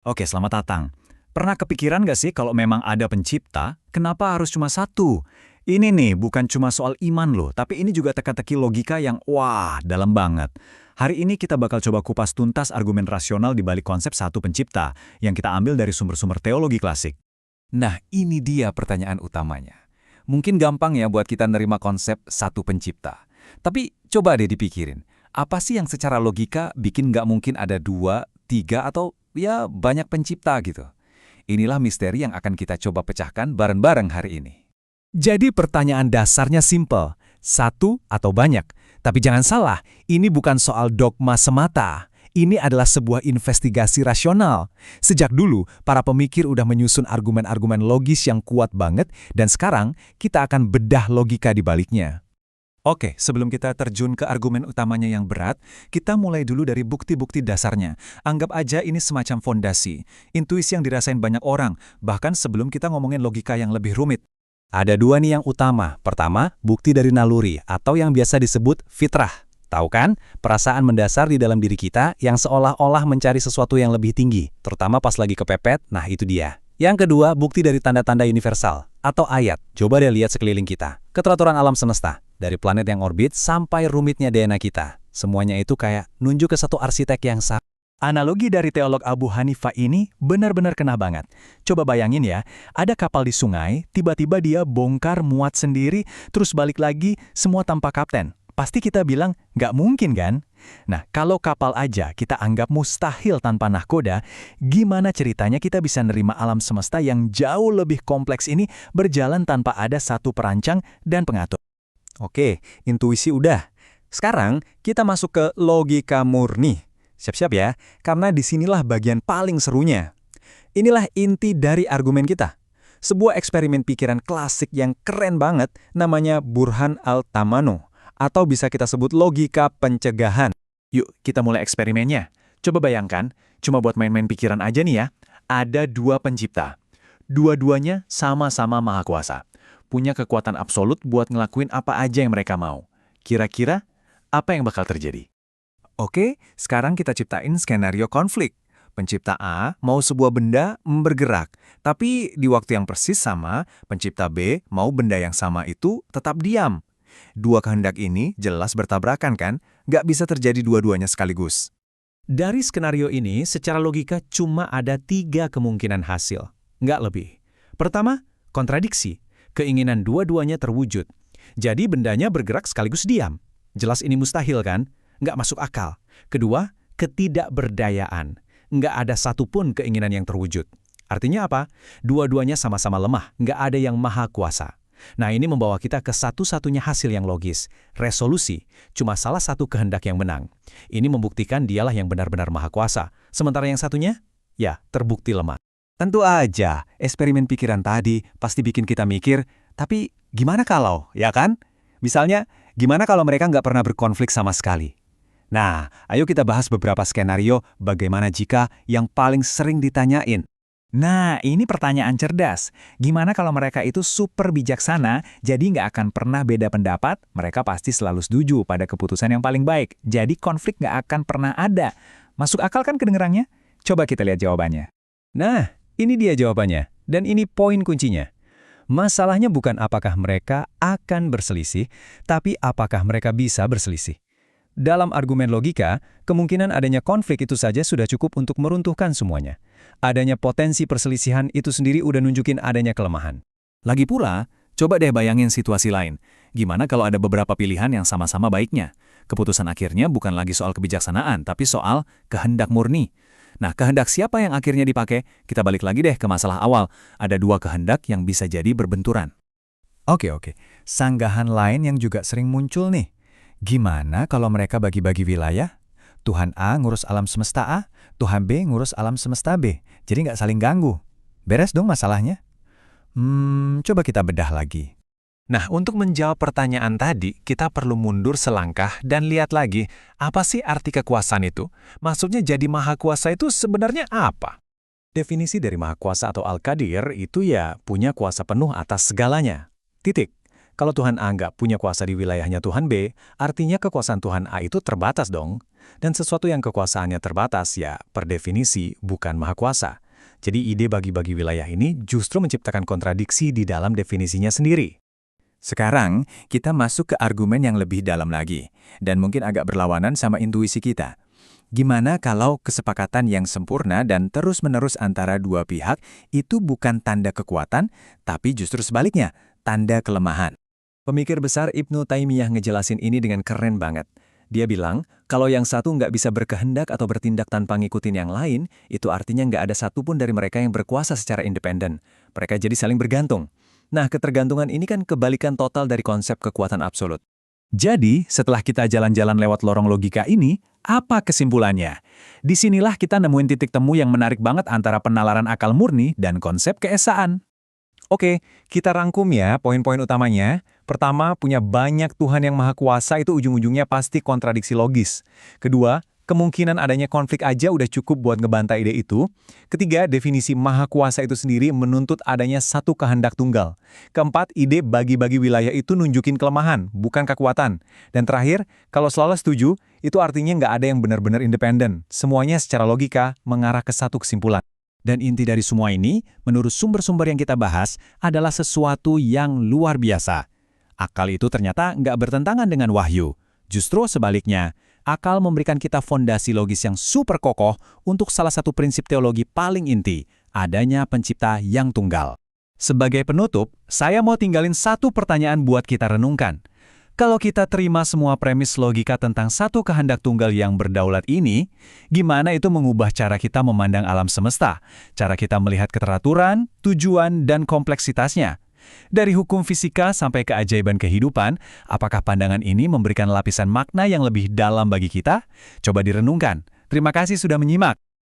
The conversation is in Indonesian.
Oke, selamat datang. Pernah kepikiran nggak sih kalau memang ada pencipta, kenapa harus cuma satu? Ini nih bukan cuma soal iman loh, tapi ini juga teka-teki logika yang wah, dalam banget. Hari ini kita bakal coba kupas tuntas argumen rasional di balik konsep satu pencipta, yang kita ambil dari sumber-sumber teologi klasik. Nah, ini dia pertanyaan utamanya. Mungkin gampang ya buat kita nerima konsep satu pencipta. Tapi coba deh dipikirin, apa sih yang secara logika bikin nggak mungkin ada dua, tiga, atau ya banyak pencipta gitu? Inilah misteri yang akan kita coba pecahkan bareng-bareng hari ini. Jadi pertanyaan dasarnya simpel, satu atau banyak. Tapi jangan salah, ini bukan soal dogma semata. Ini adalah sebuah investigasi rasional. Sejak dulu, para pemikir udah menyusun argumen-argumen logis yang kuat banget, dan sekarang kita akan bedah logika di baliknya. Oke, sebelum kita terjun ke argumen utamanya yang berat, kita mulai dulu dari bukti-bukti dasarnya. Anggap aja ini semacam fondasi, intuisi yang dirasain banyak orang, bahkan sebelum kita ngomongin logika yang lebih rumit. Ada dua nih yang utama. Pertama, bukti dari naluri atau yang biasa disebut fitrah. Tahu kan? Perasaan mendasar di dalam diri kita yang seolah-olah mencari sesuatu yang lebih tinggi, terutama pas lagi kepepet, nah itu dia. Yang kedua, bukti dari tanda-tanda universal atau ayat. Coba deh lihat sekeliling kita. Keteraturan alam semesta, dari planet yang orbit sampai rumitnya DNA kita. Semuanya itu kayak nunjuk ke satu arsitek yang sama. Analogi dari teolog Abu Hanifah ini benar-benar kena banget. Coba bayangin ya, ada kapal di sungai, tiba-tiba dia bongkar muat sendiri, terus balik lagi, semua tanpa kapten. Pasti kita bilang, nggak mungkin kan? Nah, kalau kapal aja kita anggap mustahil tanpa nahkoda, gimana ceritanya kita bisa nerima alam semesta yang jauh lebih kompleks ini berjalan tanpa ada satu perancang dan pengatur? Oke, intuisi udah. Sekarang kita masuk ke logika murni. Siap-siap ya, karena disinilah bagian paling serunya. Inilah inti dari argumen kita. Sebuah eksperimen pikiran klasik yang keren banget namanya Burhan al-Tamano, atau bisa kita sebut logika pencegahan. Yuk, kita mulai eksperimennya. Coba bayangkan, cuma buat main-main pikiran aja nih ya, ada dua pencipta. Dua-duanya sama-sama maha kuasa. Punya kekuatan absolut buat ngelakuin apa aja yang mereka mau. Kira-kira, apa yang bakal terjadi? Oke, sekarang kita ciptain skenario konflik. Pencipta A mau sebuah benda bergerak, tapi di waktu yang persis sama, pencipta B mau benda yang sama itu tetap diam. Dua kehendak ini jelas bertabrakan kan? Nggak bisa terjadi dua-duanya sekaligus. Dari skenario ini, secara logika cuma ada tiga kemungkinan hasil. Nggak lebih. Pertama, kontradiksi. Keinginan dua-duanya terwujud. Jadi bendanya bergerak sekaligus diam. Jelas ini mustahil kan? Nggak masuk akal. Kedua, ketidakberdayaan. Nggak ada satupun keinginan yang terwujud. Artinya apa? Dua-duanya sama-sama lemah, nggak ada yang maha kuasa. Nah, ini membawa kita ke satu-satunya hasil yang logis. Resolusi, cuma salah satu kehendak yang menang. Ini membuktikan dialah yang benar-benar maha kuasa. Sementara yang satunya, ya, terbukti lemah. Tentu aja, eksperimen pikiran tadi pasti bikin kita mikir, tapi gimana kalau, ya kan? Misalnya, gimana kalau mereka nggak pernah berkonflik sama sekali? Nah, ayo kita bahas beberapa skenario bagaimana jika yang paling sering ditanyain. Nah, ini pertanyaan cerdas. Gimana kalau mereka itu super bijaksana, jadi nggak akan pernah beda pendapat, mereka pasti selalu setuju pada keputusan yang paling baik. Jadi konflik nggak akan pernah ada. Masuk akal kan kedengerannya? Coba kita lihat jawabannya. Nah, ini dia jawabannya. Dan ini poin kuncinya. Masalahnya bukan apakah mereka akan berselisih, tapi apakah mereka bisa berselisih. Dalam argumen logika, kemungkinan adanya konflik itu saja sudah cukup untuk meruntuhkan semuanya. Adanya potensi perselisihan itu sendiri udah nunjukin adanya kelemahan. Lagi pula, coba deh bayangin situasi lain. Gimana kalau ada beberapa pilihan yang sama-sama baiknya? Keputusan akhirnya bukan lagi soal kebijaksanaan, tapi soal kehendak murni. Nah, kehendak siapa yang akhirnya dipakai? Kita balik lagi deh ke masalah awal. Ada dua kehendak yang bisa jadi berbenturan. Oke. Sanggahan lain yang juga sering muncul nih. Gimana kalau mereka bagi-bagi wilayah? Tuhan A ngurus alam semesta A, Tuhan B ngurus alam semesta B. Jadi nggak saling ganggu. Beres dong masalahnya? Coba kita bedah lagi. Nah, untuk menjawab pertanyaan tadi, kita perlu mundur selangkah dan lihat lagi, apa sih arti kekuasaan itu? Maksudnya jadi maha kuasa itu sebenarnya apa? Definisi dari maha kuasa atau Al-Qadir itu ya punya kuasa penuh atas segalanya. Titik. Kalau Tuhan A nggak punya kuasa di wilayahnya Tuhan B, artinya kekuasaan Tuhan A itu terbatas dong. Dan sesuatu yang kekuasaannya terbatas ya, per definisi, bukan maha kuasa. Jadi ide bagi-bagi wilayah ini justru menciptakan kontradiksi di dalam definisinya sendiri. Sekarang, kita masuk ke argumen yang lebih dalam lagi, dan mungkin agak berlawanan sama intuisi kita. Gimana kalau kesepakatan yang sempurna dan terus-menerus antara dua pihak itu bukan tanda kekuatan, tapi justru sebaliknya, tanda kelemahan? Pemikir besar Ibnu Taimiyah ngejelasin ini dengan keren banget. Dia bilang, kalau yang satu nggak bisa berkehendak atau bertindak tanpa ngikutin yang lain, itu artinya nggak ada satupun dari mereka yang berkuasa secara independen. Mereka jadi saling bergantung. Nah, ketergantungan ini kan kebalikan total dari konsep kekuatan absolut. Jadi, setelah kita jalan-jalan lewat lorong logika ini, apa kesimpulannya? Disinilah kita nemuin titik temu yang menarik banget antara penalaran akal murni dan konsep keesaan. Oke, kita rangkum ya poin-poin utamanya. Pertama, punya banyak Tuhan yang maha kuasa itu ujung-ujungnya pasti kontradiksi logis. Kedua, kemungkinan adanya konflik aja udah cukup buat ngebantai ide itu. Ketiga, definisi maha kuasa itu sendiri menuntut adanya satu kehendak tunggal. Keempat, ide bagi-bagi wilayah itu nunjukin kelemahan, bukan kekuatan. Dan terakhir, kalau selalu setuju, itu artinya nggak ada yang benar-benar independen. Semuanya secara logika mengarah ke satu kesimpulan. Dan inti dari semua ini, menurut sumber-sumber yang kita bahas, adalah sesuatu yang luar biasa. Akal itu ternyata nggak bertentangan dengan wahyu. Justru sebaliknya, akal memberikan kita fondasi logis yang super kokoh untuk salah satu prinsip teologi paling inti, adanya pencipta yang tunggal. Sebagai penutup, saya mau tinggalin satu pertanyaan buat kita renungkan. Kalau kita terima semua premis logika tentang satu kehendak tunggal yang berdaulat ini, gimana itu mengubah cara kita memandang alam semesta, cara kita melihat keteraturan, tujuan, dan kompleksitasnya? Dari hukum fisika sampai keajaiban kehidupan, apakah pandangan ini memberikan lapisan makna yang lebih dalam bagi kita? Coba direnungkan. Terima kasih sudah menyimak.